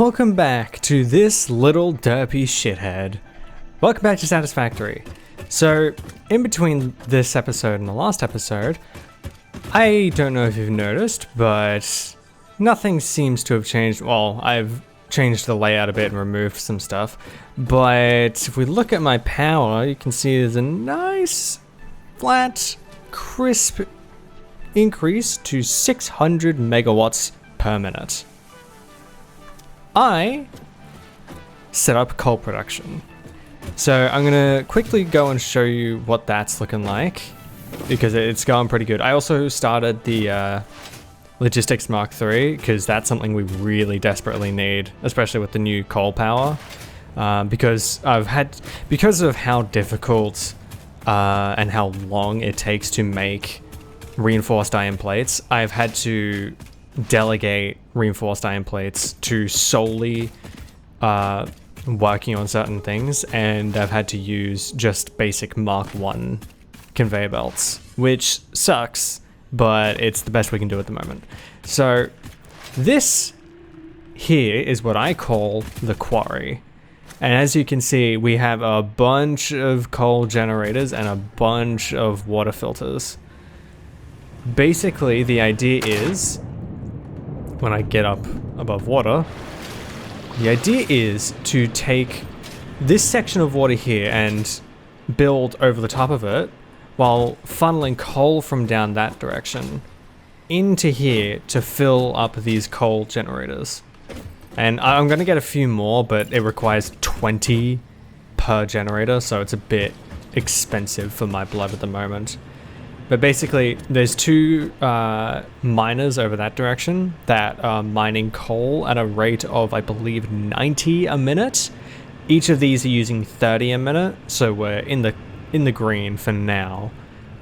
Welcome back to this little derpy shithead. Welcome back to Satisfactory. So, in between this episode and the last episode, I don't know if you've noticed, but nothing seems to have changed. Well, I've changed the layout a bit and removed some stuff, but if we look at my power, you can see there's a nice, flat, crisp increase to 600 megawatts per minute. I set up coal production. So I'm gonna quickly go and show you what that's looking like because it's going pretty good. I also started the logistics Mark III because that's something we really desperately need, especially with the new coal power. Because of how difficult and how long it takes to make reinforced iron plates, I've had to delegate reinforced iron plates to solely working on certain things, and I've had to use just basic Mark I conveyor belts, which sucks, but it's the best we can do at the moment. So this here is what I call the quarry. And as you can see, we have a bunch of coal generators and a bunch of water filters. Basically, the idea is, when I get up above water, the idea is to take this section of water here and build over the top of it while funneling coal from down that direction into here to fill up these coal generators. And I'm going to get a few more, but it requires 20 per generator, so it's a bit expensive for my blood at the moment. But basically, there's two miners over that direction that are mining coal at a rate of, I believe, 90 a minute. Each of these are using 30 a minute, so we're in the green for now.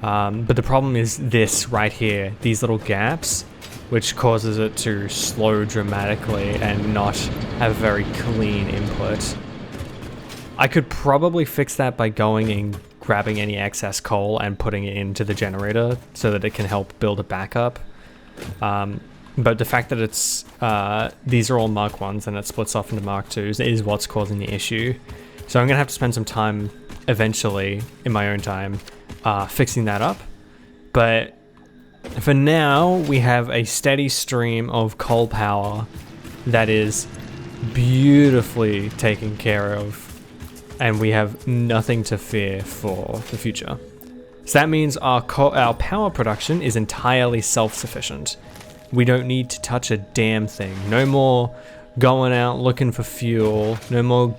But the problem is this right here, these little gaps, which causes it to slow dramatically and not have very clean input. I could probably fix that by going and grabbing any excess coal and putting it into the generator so that it can help build a backup. But the fact that it's these are all Mark 1s and it splits off into Mark 2s is what's causing the issue. So I'm gonna have to spend some time eventually in my own time fixing that up. But for now, we have a steady stream of coal power that is beautifully taken care of, and we have nothing to fear for the future. So that means our power production is entirely self-sufficient. We don't need to touch a damn thing. No more going out looking for fuel, no more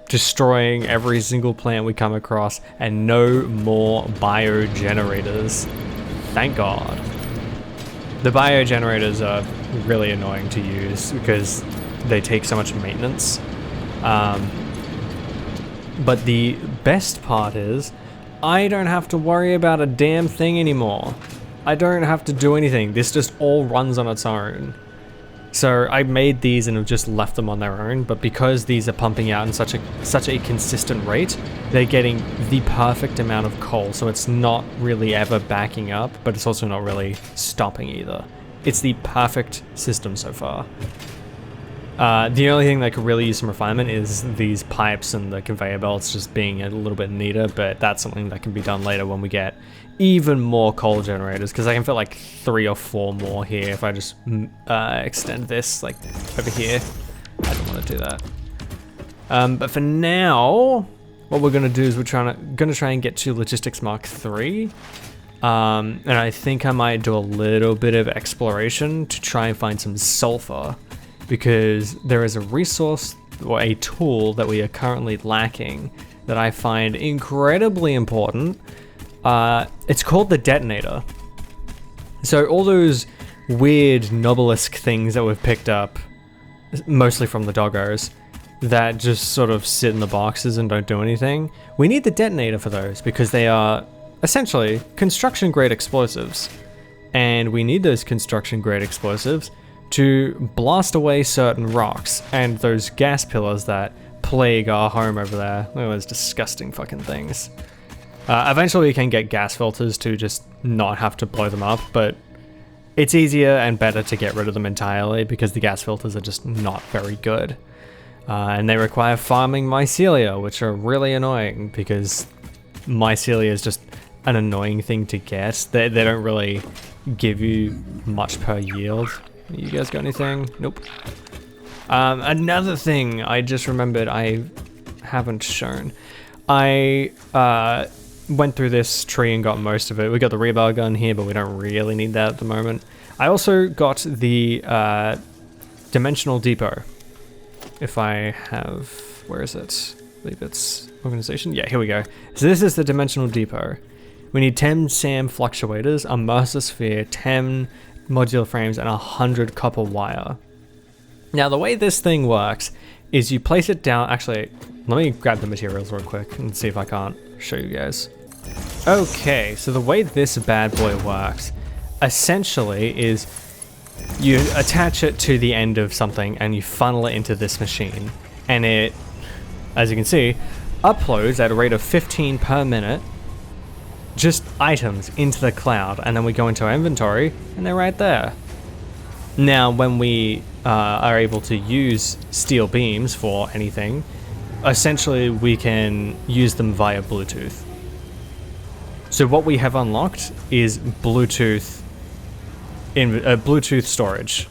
destroying every single plant we come across, and no more biogenerators. Thank God. The biogenerators are really annoying to use because they take so much maintenance. But the best part is, I don't have to worry about a damn thing anymore. I don't have to do anything. This just all runs on its own. So I made these and have just left them on their own, but because these are pumping out in such a consistent rate, they're getting the perfect amount of coal. So it's not really ever backing up, but it's also not really stopping either. It's the perfect system so far. The only thing that could really use some refinement is these pipes and the conveyor belts just being a little bit neater, but that's something that can be done later when we get even more coal generators, because I can fit like 3 or 4 more here if I just extend this like over here. I don't want to do that. But for now, what we're gonna do is we're gonna try and get to Logistics Mark III. And I think I might do a little bit of exploration to try and find some sulfur, because there is a resource or a tool that we are currently lacking that I find incredibly important. It's called the detonator. So all those weird Nobelisk things that we've picked up, mostly from the doggos, that just sort of sit in the boxes and don't do anything, we need the detonator for those because they are essentially construction grade explosives. And we need those construction grade explosives to blast away certain rocks and those gas pillars that plague our home over there. Look at those disgusting fucking things. Eventually we can get gas filters to just not have to blow them up, but it's easier and better to get rid of them entirely because the gas filters are just not very good. And they require farming mycelia, which are really annoying because mycelia is just an annoying thing to get. They don't really give you much per yield. You guys got anything? Nope. Another thing I just remembered I haven't shown. I went through this tree and got most of it. We got the rebar gun here, but we don't really need that at the moment. I also got the dimensional depot. If I have, where is it? I believe it's organization. Yeah, here we go. So this is the dimensional depot. We need 10 SAM fluctuators, a Mercer sphere, 10 modular frames, and 100 copper wire. Now the way this thing works is you place it down. Actually, let me grab the materials real quick and see if I can't show you guys. Okay, so the way this bad boy works essentially is you attach it to the end of something and you funnel it into this machine, and it, as you can see, uploads at a rate of 15 per minute just items into the cloud, and then we go into our inventory and they're right there. Now when we are able to use steel beams for anything, essentially we can use them via Bluetooth. So what we have unlocked is Bluetooth storage,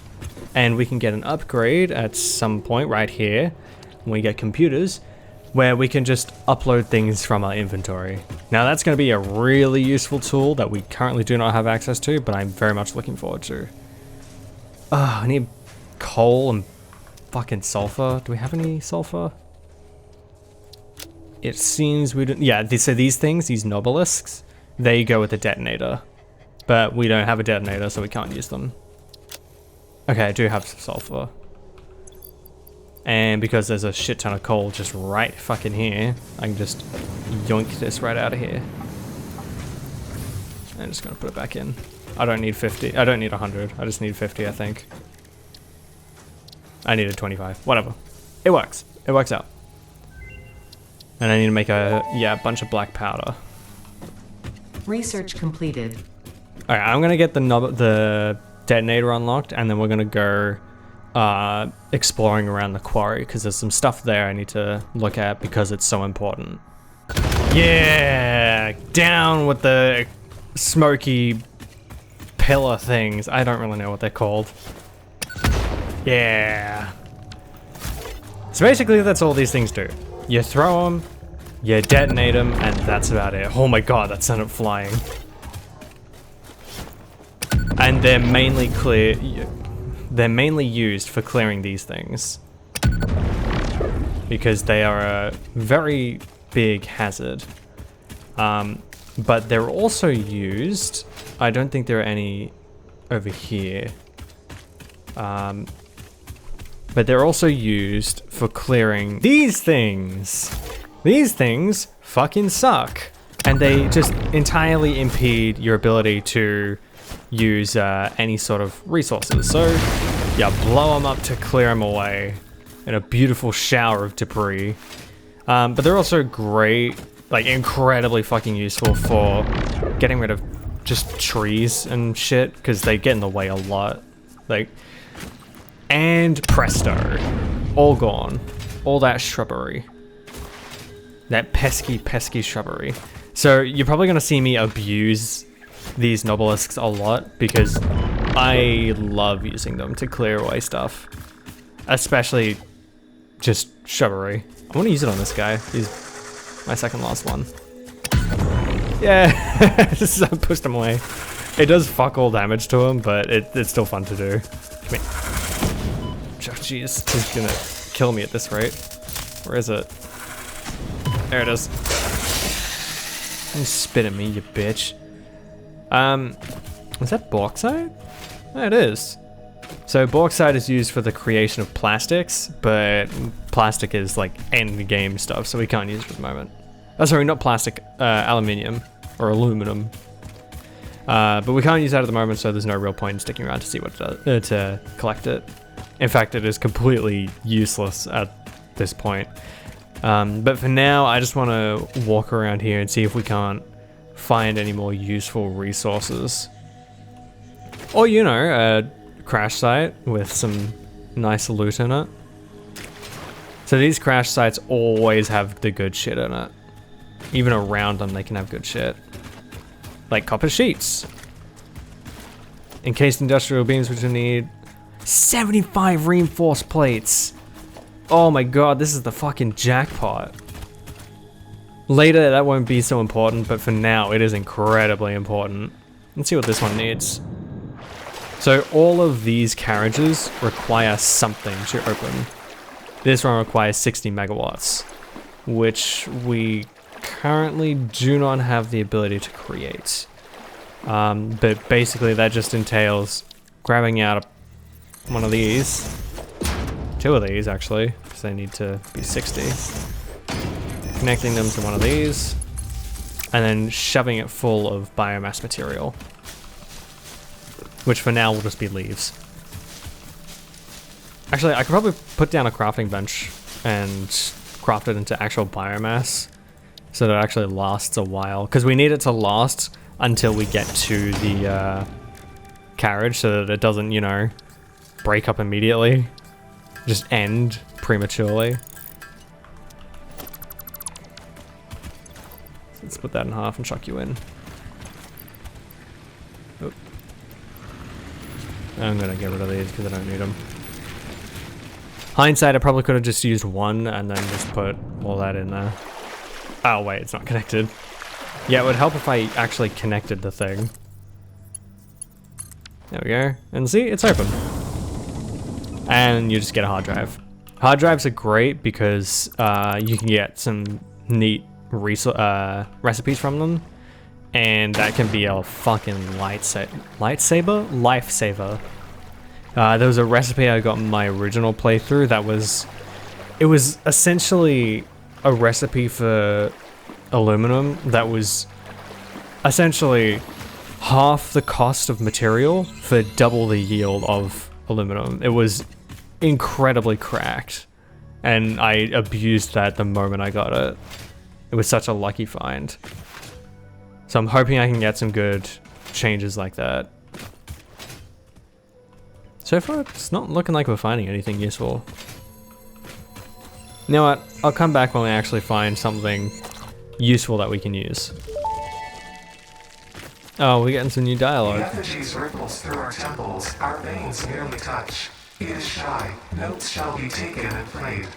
and we can get an upgrade at some point right here when we get computers, where we can just upload things from our inventory. Now that's going to be a really useful tool that we currently do not have access to, but I'm very much looking forward to. I need coal and fucking sulfur. Do we have any sulfur? It seems we don't. Yeah, so these things, these nobelisks, they go with the detonator, but we don't have a detonator, so we can't use them. Okay, I do have some sulfur. And because there's a shit ton of coal just right fucking here, I can just yoink this right out of here. I'm just gonna put it back in. I don't need 50, I don't need 100, I just need 50, I think. I needed 25, whatever. It works out. And I need to make a bunch of black powder. Research completed. Alright, I'm gonna get the detonator unlocked, and then we're gonna go exploring around the quarry, because there's some stuff there I need to look at because it's so important. Yeah! Down with the smoky pillar things. I don't really know what they're called. Yeah. So basically that's all these things do. You throw them, you detonate them, and that's about it. Oh my god, that sent it flying. And they're mainly used for clearing these things, because they are a very big hazard. But they're also used, I don't think there are any over here, but they're also used for clearing these things. These things fucking suck, and they just entirely impede your ability to use any sort of resources. So yeah, blow them up to clear them away in a beautiful shower of debris. But they're also great, like incredibly fucking useful for getting rid of just trees and shit, because they get in the way a lot. Like, and presto, all gone. All that shrubbery. That pesky, pesky shrubbery. So you're probably gonna see me abuse these nobelisks a lot, because I love using them to clear away stuff. Especially just shrubbery. I want to use it on this guy. He's my second last one. Yeah, just pushed him away. It does fuck all damage to him, but it's still fun to do. Come here. Oh, jeez, he's gonna kill me at this rate. Where is it? There it is. Don't spit at me, you bitch. Is that bauxite? Oh, it is. So bauxite is used for the creation of plastics, but plastic is like end game stuff, so we can't use it at the moment. Oh, sorry, not plastic, aluminium or aluminum. But we can't use that at the moment, so there's no real point in sticking around to see what it does, to collect it. In fact, it is completely useless at this point. But for now, I just want to walk around here and see if we can't find any more useful resources. Or, you know, a crash site with some nice loot in it. So these crash sites always have the good shit in it. Even around them, they can have good shit. Like copper sheets. Encased industrial beams, which we need. 75 reinforced plates. Oh my god, this is the fucking jackpot. Later, that won't be so important, but for now, it is incredibly important. Let's see what this one needs. So all of these carriages require something to open. This one requires 60 megawatts, which we currently do not have the ability to create. But basically that just entails grabbing out one of these, two of these actually, because they need to be 60, connecting them to one of these, and then shoving it full of biomass material, which for now will just be leaves. Actually, I could probably put down a crafting bench and craft it into actual biomass so that it actually lasts a while, because we need it to last until we get to the carriage so that it doesn't, you know, break up immediately, just end prematurely. So let's split that in half and chuck you in. Oop. I'm gonna get rid of these because I don't need them. Hindsight, I probably could have just used one and then just put all that in there. Oh wait, it's not connected. Yeah, it would help if I actually connected the thing. There we go. And see, it's open. And you just get a hard drive. Hard drives are great because you can get some neat recipes from them. And that can be a fucking lifesaver. There was a recipe I got in my original playthrough that was essentially a recipe for aluminum that was essentially half the cost of material for double the yield of aluminum. It was incredibly cracked, and I abused that the moment I got it. It was such a lucky find. So I'm hoping I can get some good changes like that. So far, it's not looking like we're finding anything useful. You know what? I'll come back when we actually find something useful that we can use. Oh, we're getting some new dialogue. The effigies ripples through our temples, our veins nearly touch. He is shy, notes shall be taken and played.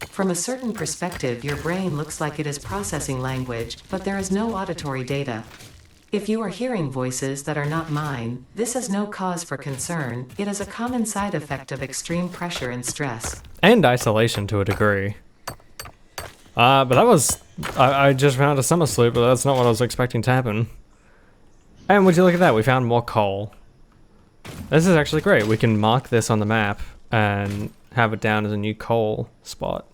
From a certain perspective, your brain looks like it is processing language, but there is no auditory data. If you are hearing voices that are not mine, this is no cause for concern. It is a common side effect of extreme pressure and stress. And isolation to a degree. But that was... I just found a summer sloop, but that's not what I was expecting to happen. And would you look at that, we found more coal. This is actually great. We can mark this on the map and have it down as a new coal spot.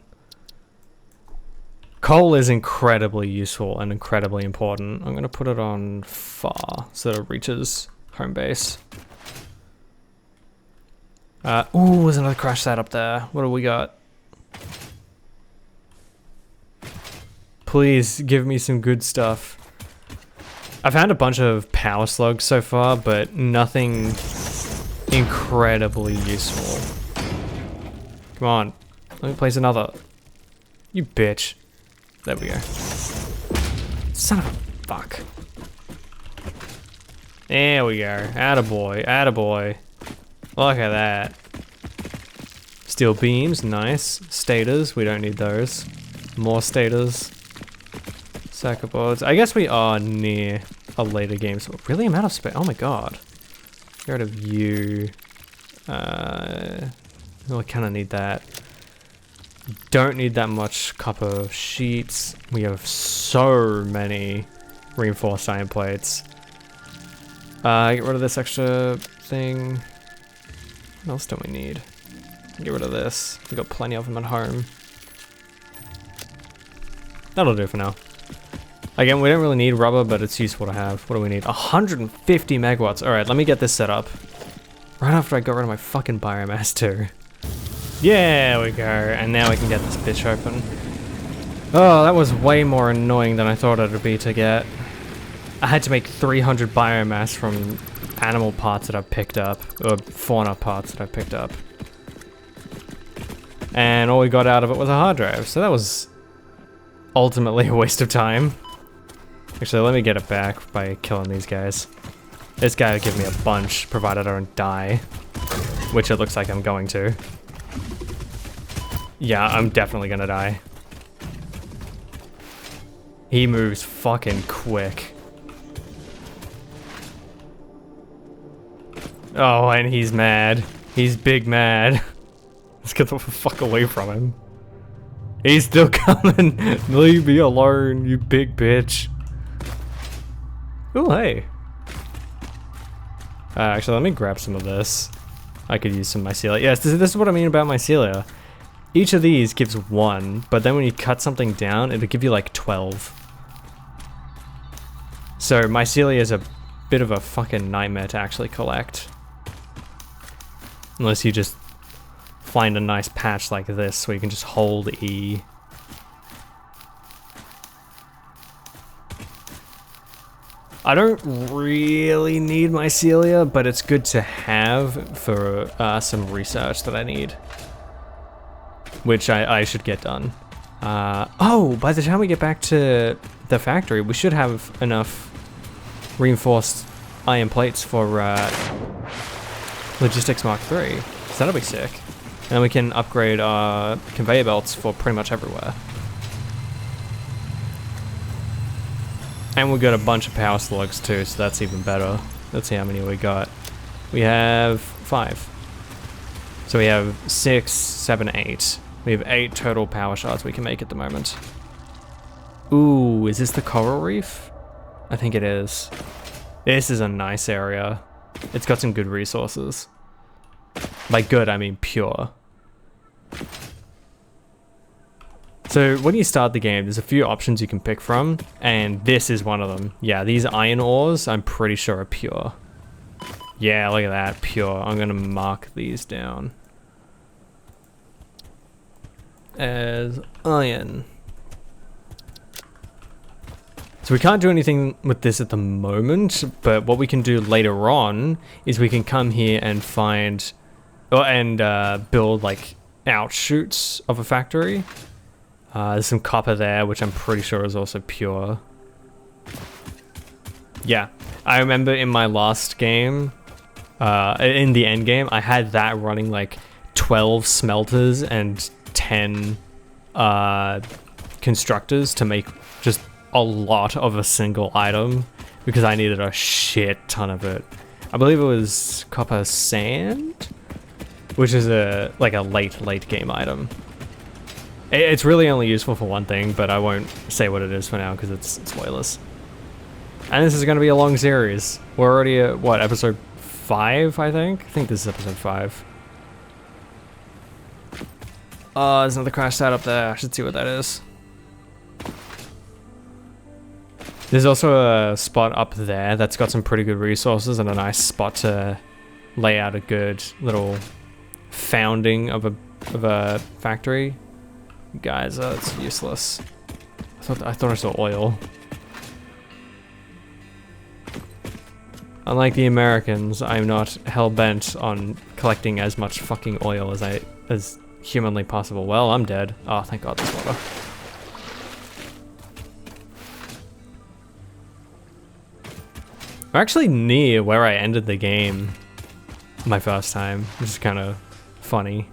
Coal is incredibly useful and incredibly important. I'm gonna put it on far so that it reaches home base. Ooh, there's another crash site up there. What do we got? Please give me some good stuff. I found a bunch of power slugs so far, but nothing incredibly useful. Come on, let me place another. You bitch. There we go. Son of a fuck. There we go. Attaboy, attaboy. Look at that. Steel beams, nice. Stators, we don't need those. More stators. Circuit boards. I guess we are near a later game, so really I'm out of space. Oh my god. Get rid of you. Well, I kind of need that. Don't need that much copper sheets. We have so many reinforced iron plates. Get rid of this extra thing. What else do we need? Get rid of this. We got plenty of them at home. That'll do for now. Again, we don't really need rubber, but it's useful to have. What do we need? 150 megawatts. Alright, let me get this set up. Right after I got rid of my fucking biomass too. Yeah, there we go. And now we can get this bitch open. Oh, that was way more annoying than I thought it would be to get. I had to make 300 biomass from animal parts that I've picked up, or fauna parts that I've picked up. And all we got out of it was a hard drive, so that was ultimately a waste of time. Actually, let me get it back by killing these guys. This guy will give me a bunch, provided I don't die. Which it looks like I'm going to. Yeah, I'm definitely gonna die. He moves fucking quick. Oh, and he's mad. He's big mad. Let's get the fuck away from him. He's still coming. Leave me alone, you big bitch. Oh, hey. Actually, let me grab some of this. I could use some mycelia. Yes, this is what I mean about mycelia. Each of these gives 1, but then when you cut something down, it'll give you like 12. So mycelia is a bit of a fucking nightmare to actually collect. Unless you just find a nice patch like this where you can just hold E. I don't really need mycelia, but it's good to have for some research that I need. Which I should get done. Oh, by the time we get back to the factory, we should have enough reinforced iron plates for Logistics Mark III. So that'll be sick. And then we can upgrade our conveyor belts for pretty much everywhere. And we got a bunch of power slugs too, so that's even better. Let's see how many we got. We have 5. So we have 6, 7, 8. We have 8 total power shards we can make at the moment. Ooh, is this the coral reef? I think it is. This is a nice area. It's got some good resources. By good, I mean pure. So when you start the game, there's a few options you can pick from, and this is one of them. Yeah, these iron ores, I'm pretty sure are pure. Yeah, look at that, pure. I'm gonna mark these down as iron. So we can't do anything with this at the moment, but what we can do later on is we can come here and find, build like outshoots of a factory. There's some copper there, which I'm pretty sure is also pure. Yeah, I remember in my last game, in the end game, I had that running like 12 smelters and 10 constructors to make just a lot of a single item because I needed a shit ton of it. I believe it was copper sand, which is a late game item. It's really only useful for one thing, but I won't say what it is for now because it's spoilers. And this is going to be a long series. We're already at, what, episode 5, I think? I think this is episode 5. Oh, there's another crash stat up there. I should see what that is. There's also a spot up there that's got some pretty good resources and a nice spot to lay out a good little founding of a factory. Guys, it's useless. I thought I saw oil. Unlike the Americans, I'm not hell-bent on collecting as much fucking oil as humanly possible. Well, I'm dead. Oh, thank God there's water. We're actually near where I ended the game my first time, which is kind of funny.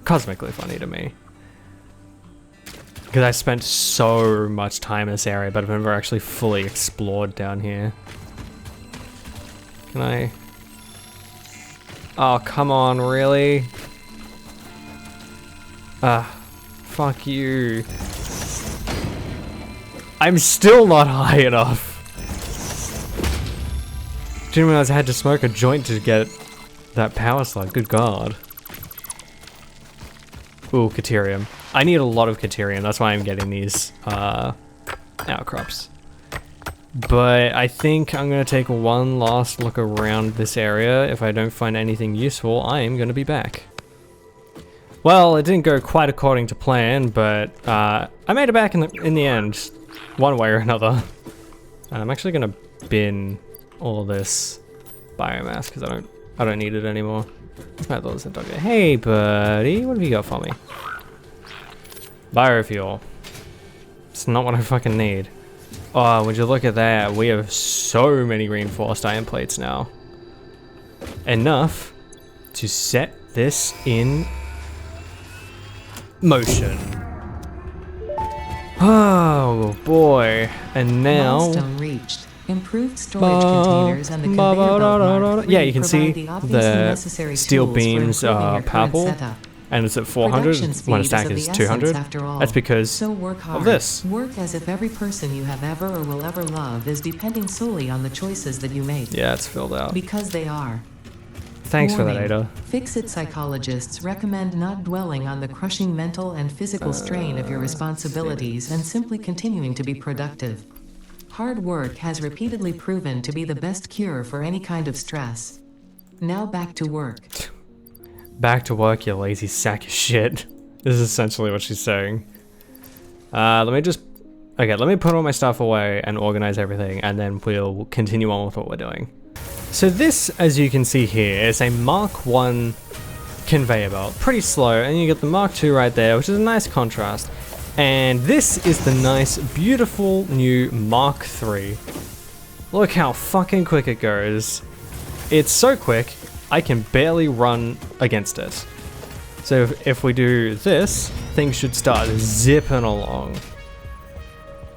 Cosmically funny to me. Because I spent so much time in this area, but I've never actually fully explored down here. Can I? Oh, come on, really? Fuck you. I'm still not high enough. Didn't realize I had to smoke a joint to get that power slug, good God. Ooh, Caterium. I need a lot of Caterium, that's why I'm getting these outcrops. But I think I'm gonna take one last look around this area. If I don't find anything useful, I am gonna be back. Well, it didn't go quite according to plan, but I made it back in the end, one way or another. I'm actually gonna bin all of this biomass because I don't need it anymore. That's my little dog. Hey buddy, what have you got for me? Biofuel. It's not what I fucking need. Oh, would you look at that? We have so many reinforced iron plates now. Enough to set this in motion. Oh boy. And now Milestone reached. Improved storage containers and the conveyor belt Mark yeah, you can see the necessary steel tools for beams improving are your current purple. setup. And it's at 400 Production when a speed stack is of is the 200. essence after all. That's because So work hard. of this. Work as if every person you have ever or will ever love is depending solely on the choices that you make. Yeah, it's filled out. Because they are. Thanks for that, Warning. Ada. Fix-it psychologists recommend not dwelling on the crushing mental and physical strain of your responsibilities and simply continuing to be productive. Hard work has repeatedly proven to be the best cure for any kind of stress. Now back to work. Back to work, you lazy sack of shit. This is essentially what she's saying. Let me put all my stuff away and organize everything, and then we'll continue on with what we're doing. So this, as you can see here, is a Mark 1 conveyor belt. Pretty slow, and you get the Mark 2 right there, which is a nice contrast. And this is the nice, beautiful new Mark 3. Look how fucking quick it goes. It's so quick, I can barely run against it. So if we do this, things should start zipping along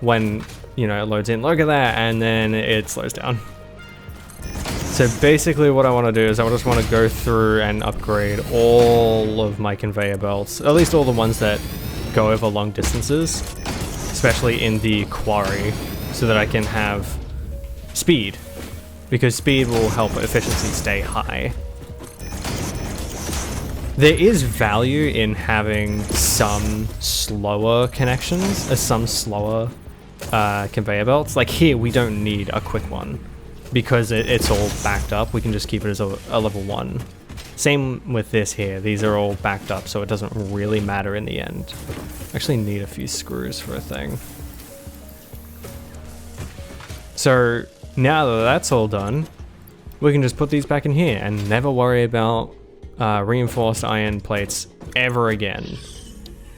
when, you know, it loads in. Look at that, and then it slows down. So basically what I want to do is I just want to go through and upgrade all of my conveyor belts, at least all the ones that go over long distances, especially in the quarry, so that I can have speed, because speed will help efficiency stay high. There is value in having some slower connections, some slower conveyor belts. Like here, we don't need a quick one because it's all backed up. We can just keep it as a level 1. Same with this here. These are all backed up, so it doesn't really matter in the end. Actually need a few screws for a thing. So now that that's all done, we can just put these back in here and never worry about reinforced iron plates ever again.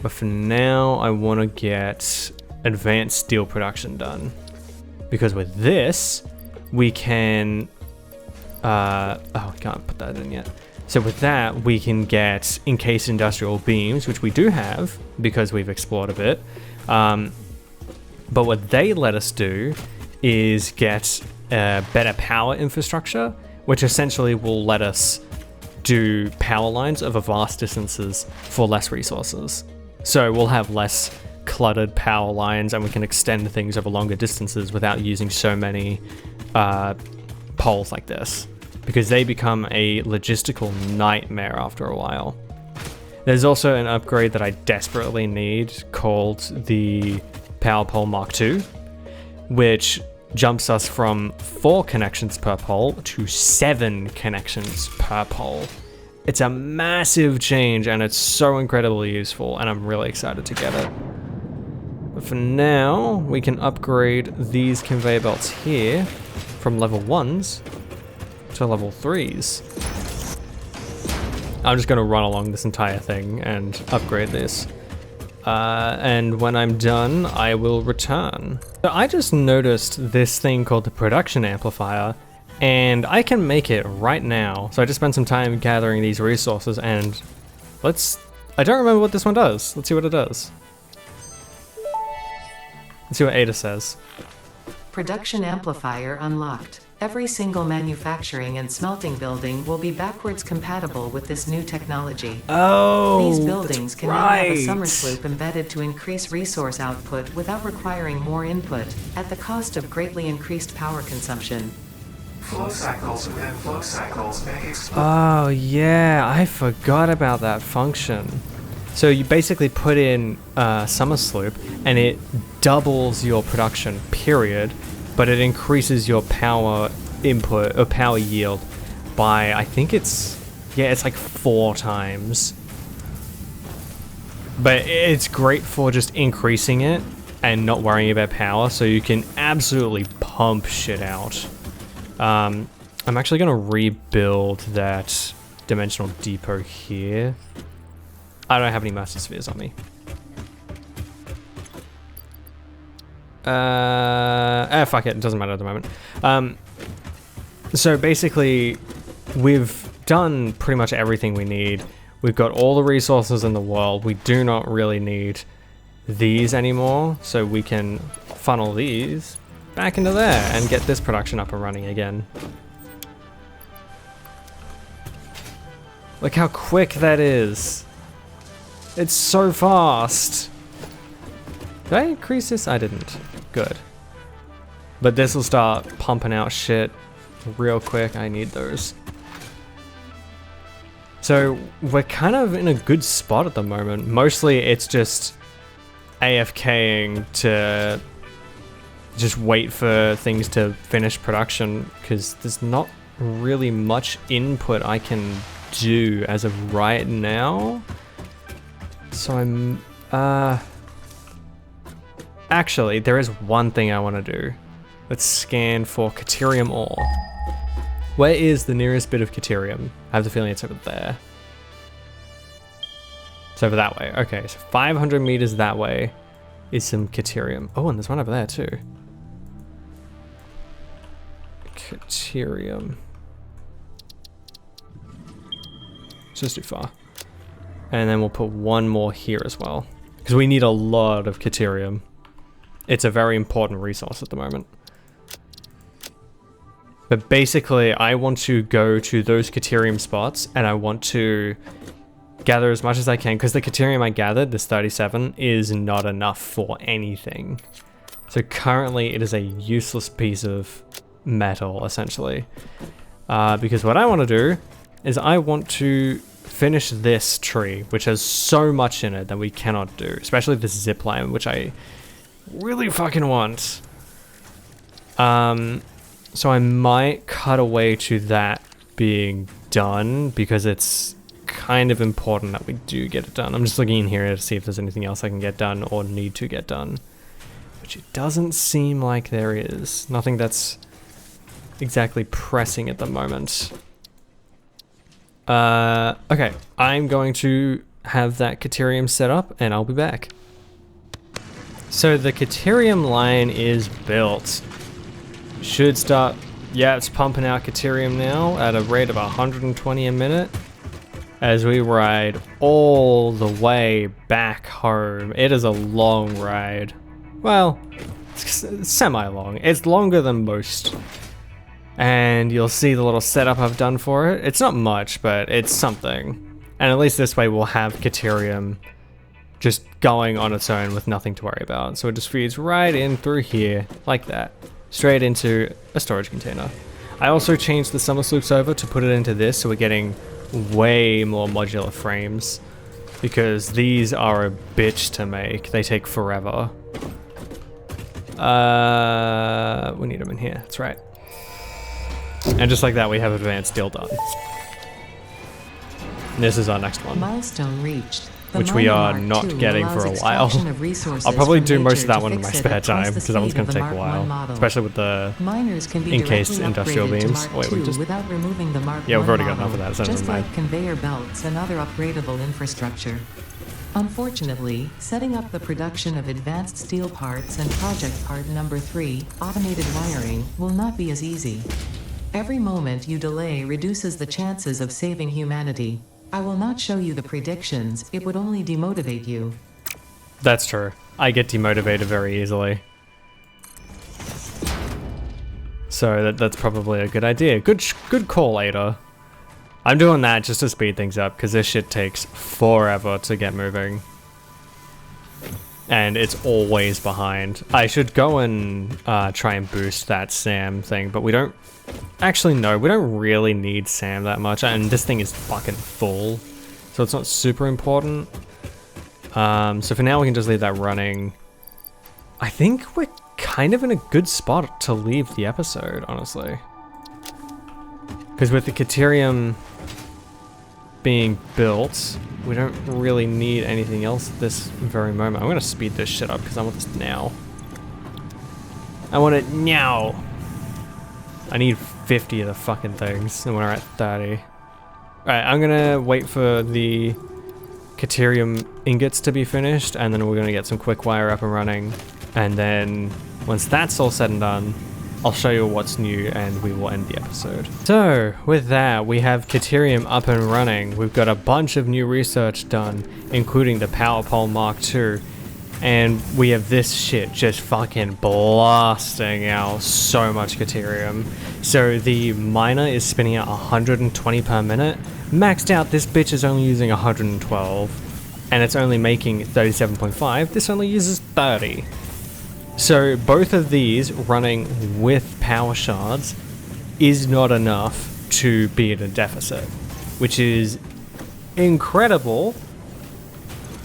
But for now, I want to get advanced steel production done, because with this, we can. Oh, I can't put that in yet. So with that, we can get encased industrial beams, which we do have because we've explored a bit. But what they let us do is get better power infrastructure, which essentially will let us do power lines over vast distances for less resources. So we'll have less cluttered power lines, and we can extend things over longer distances without using so many poles like this, because they become a logistical nightmare after a while. There's also an upgrade that I desperately need called the Power Pole Mark II, which jumps us from 4 connections per pole to 7 connections per pole. It's a massive change, and it's so incredibly useful, and I'm really excited to get it. But for now, we can upgrade these conveyor belts here from level 1s to level 3s. I'm just going to run along this entire thing and upgrade this. And when I'm done, I will return. So I just noticed this thing called the production amplifier, and I can make it right now. So I just spent some time gathering these resources, and I don't remember what this one does. Let's see what it does. Let's see what Ada says. Production amplifier unlocked. Every single manufacturing and smelting building will be backwards compatible with this new technology. Oh, These buildings can now have a summer sloop embedded to increase resource output without requiring more input, at the cost of greatly increased power consumption. Flow cycles within flow cycles make Oh yeah, I forgot about that function. So you basically put in summer sloop, and it doubles your production, period, but it increases your power input or power yield by, I think it's like 4 times. But it's great for just increasing it and not worrying about power, so you can absolutely pump shit out. I'm actually going to rebuild that dimensional depot here. I don't have any master spheres on me. Fuck it doesn't matter at the moment. So basically, we've done pretty much everything we need. We've got all the resources in the world. We do not really need these anymore, so we can funnel these back into there and get this production up and running again. Look how quick that is. It's so fast. Did I increase this? I didn't. Good. But this will start pumping out shit real quick. I need those. So we're kind of in a good spot at the moment. Mostly it's just AFKing to just wait for things to finish production, because there's not really much input I can do as of right now. So I'm actually, there is one thing I want to do. Let's scan for Caterium ore. Where is the nearest bit of Caterium? I have the feeling it's over there. It's over that way. Okay, so 500 meters that way is some Caterium. Oh, and there's one over there too. Caterium. It's just too far. And then we'll put one more here as well, because we need a lot of Caterium. It's a very important resource at the moment. But basically, I want to go to those Caterium spots, and I want to gather as much as I can, because the Caterium I gathered, this 37, is not enough for anything. So currently, it is a useless piece of metal, essentially. Because what I want to do is I want to finish this tree, which has so much in it that we cannot do, especially this zip line, which I really fucking want. So I might cut away to that being done, because it's kind of important that we do get it done. I'm just looking in here to see if there's anything else I can get done or need to get done, which it doesn't seem like there is. Nothing that's exactly pressing at the moment. Okay, I'm going to have that Caterium set up and I'll be back. So the Caterium line is built. Should start, yeah, it's pumping out Caterium now at a rate of 120 a minute as we ride all the way back home. It is a long ride. Well, it's semi-long. It's longer than most. And you'll see the little setup I've done for it. It's not much, but it's something. And at least this way we'll have Caterium just going on its own with nothing to worry about. So it just feeds right in through here, like that. Straight into a storage container. I also changed the summer sloops over to put it into this, so we're getting way more modular frames, because these are a bitch to make. They take forever. We need them in here, that's right. And just like that, we have advanced steel done. And this is our next one. Milestone reached. Which we are not getting for a while. I'll probably do most of that one in my spare time, because that one's going to take a while. Especially with the encased industrial beams. Oh, wait, we just... Yeah, we've already got enough of that, so just like conveyor belts and other upgradable infrastructure. Unfortunately, setting up the production of advanced steel parts and project part number 3, automated wiring, will not be as easy. Every moment you delay reduces the chances of saving humanity. I will not show you the predictions, it would only demotivate you. That's true. I get demotivated very easily. So that's probably a good idea. Good call, Ada. I'm doing that just to speed things up, because this shit takes forever to get moving. And it's always behind. I should go and try and boost that SAM thing, but we don't... Actually, no, we don't really need SAM that much, and this thing is fucking full, so it's not super important. So for now, we can just leave that running. I think we're kind of in a good spot to leave the episode, honestly. Because with the Caterium being built, we don't really need anything else at this very moment. I'm going to speed this shit up, because I want this now. I want it now. I need 50 of the fucking things, and we're at 30. Alright, I'm gonna wait for the Caterium ingots to be finished, and then we're gonna get some quick wire up and running. And then, once that's all said and done, I'll show you what's new and we will end the episode. So, with that, we have Caterium up and running. We've got a bunch of new research done, including the Power Pole Mark II. And we have this shit just fucking blasting out so much Caterium. So the miner is spinning out 120 per minute. Maxed out, this bitch is only using 112. And it's only making 37.5. This only uses 30. So both of these running with power shards is not enough to be in a deficit, which is incredible.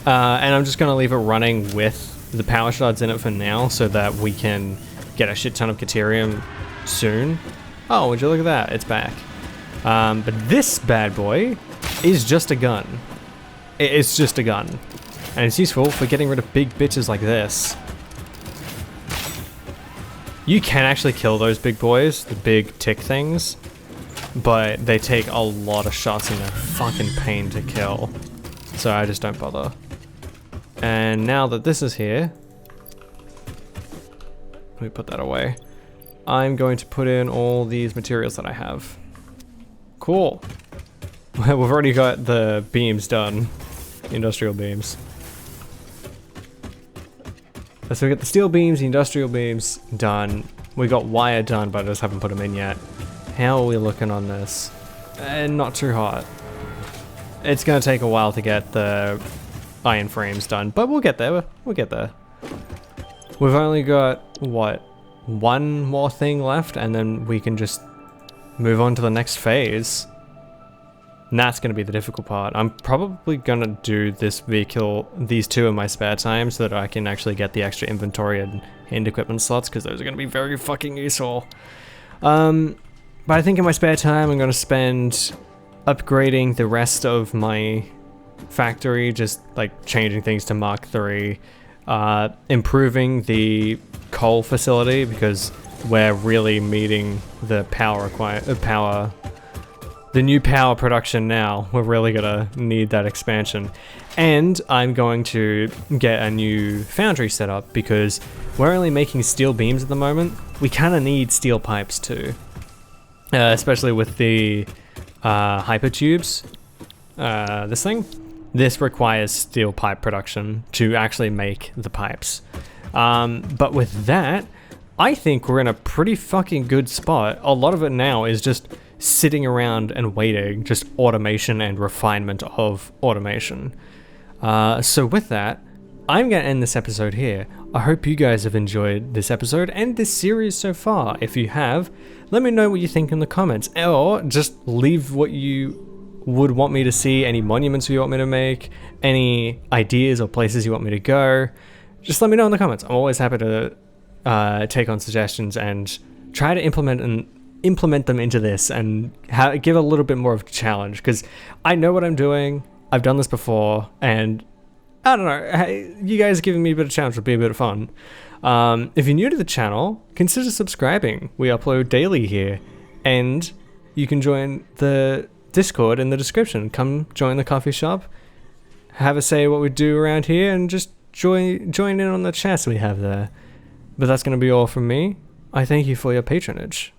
And I'm just going to leave it running with the power shards in it for now so that we can get a shit ton of Caterium soon. Oh, would you look at that? It's back. But this bad boy is just a gun. It's just a gun. And it's useful for getting rid of big bitches like this. You can actually kill those big boys, the big tick things, but they take a lot of shots and they're fucking pain to kill. So I just don't bother. And now that this is here, let me put that away. I'm going to put in all these materials that I have. Cool. We've already got the beams done, industrial beams. So we got the steel beams, the industrial beams done. We got wire done, but I just haven't put them in yet. How are we looking on this? Not too hot. It's gonna take a while to get the iron frames done, but we'll get there. We'll get there. We've only got, what, one more thing left, and then we can just move on to the next phase. And that's going to be the difficult part. I'm probably going to do this vehicle, these two in my spare time, so that I can actually get the extra inventory and hand equipment slots, because those are going to be very fucking useful. But I think in my spare time, I'm going to spend upgrading the rest of my factory, just like changing things to Mark III, improving the coal facility, because we're really meeting the the new power production now. We're really gonna need that expansion. And I'm going to get a new foundry set up because we're only making steel beams at the moment. We kind of need steel pipes too, especially with the hypertubes. This requires steel pipe production to actually make the pipes. But with that, I think we're in a pretty fucking good spot. A lot of it now is just sitting around and waiting, just automation and refinement of automation. So with that, I'm going to end this episode here. I hope you guys have enjoyed this episode and this series so far. If you have, let me know what you think in the comments, or just leave what you would want me to see, any monuments you want me to make, any ideas or places you want me to go. Just let me know in the comments. I'm always happy to take on suggestions and try to implement them into this and give a little bit more of a challenge, because I know what I'm doing. I've done this before, and I don't know, you guys giving me a bit of challenge would be a bit of fun. If you're new to the channel, consider subscribing. We upload daily here, and you can join the Discord in the description. Come join the coffee shop, have a say what we do around here, and just join in on the chats we have there. But that's going to be all from me. I thank you for your patronage.